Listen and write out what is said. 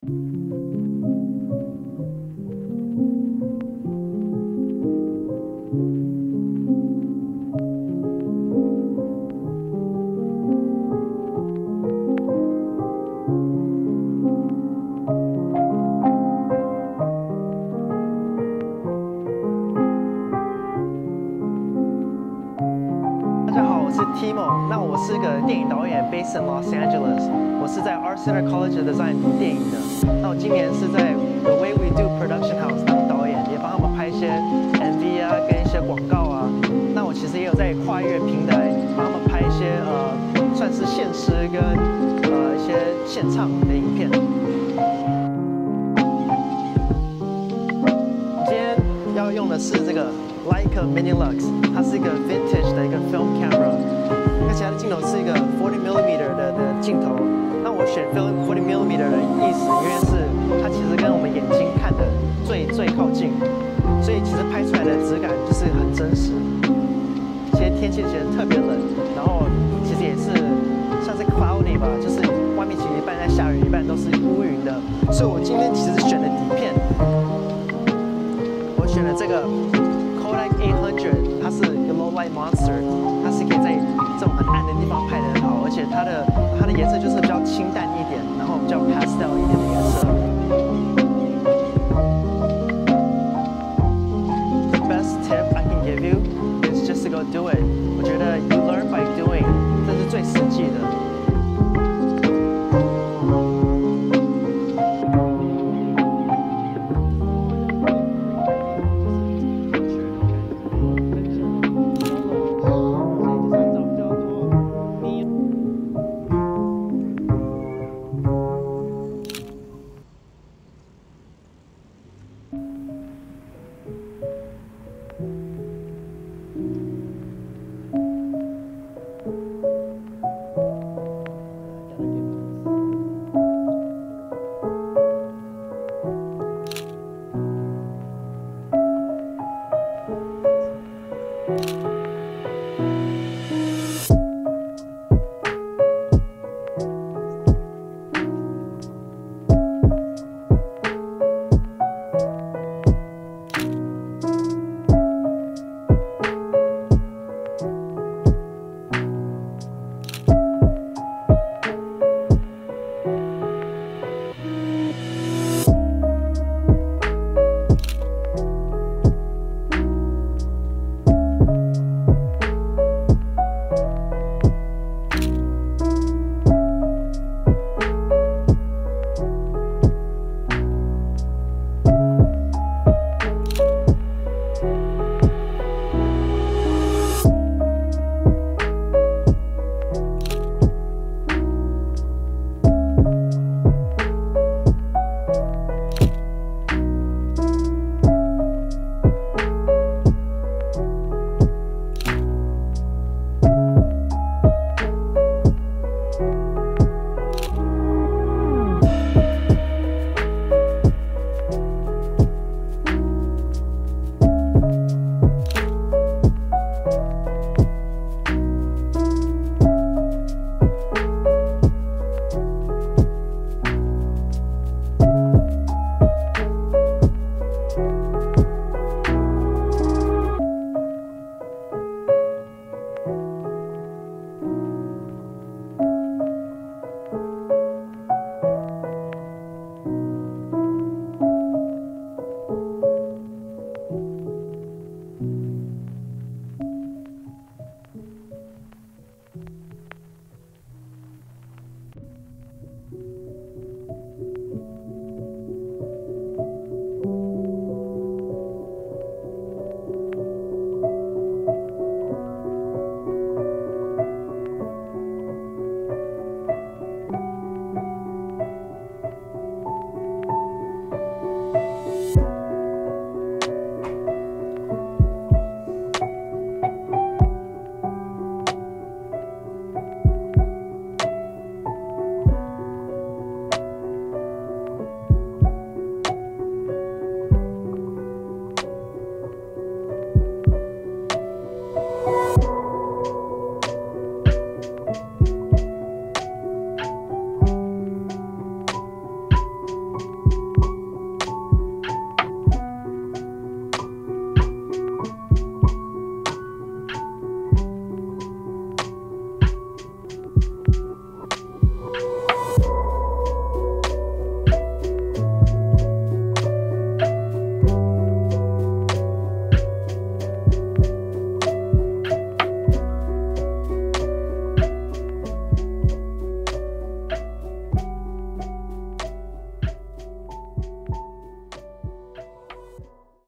我是 Timo， 那我是个电影导演 ，based in Los Angeles。我是在 Art Center College of Design 读电影的。那我今年是在 The Way We Do Production House 当导演，也帮他们拍一些 MV 啊，跟一些广告啊。那我其实也有在跨越平台帮他们拍一些算是现实跟一些现场的影片。今天要用的是这个 Leica Mini Lux， 它是一个 vintage 的一个 film camera。看起来的镜头是一个40mm 的镜头。那我选 40mm 的意思，因为是它其实跟我们眼睛看的最靠近，所以其实拍出来的质感就是很真实。其实天气其实特别冷，然后其实也是像是 cloudy 吧，就是外面其实一半在下雨，一半都是乌云的。所以我今天其实选的底片，我选了这个 Kodak 800，它是一个 low light monster， 它是可以在这种很暗的地方拍得很好，而且它的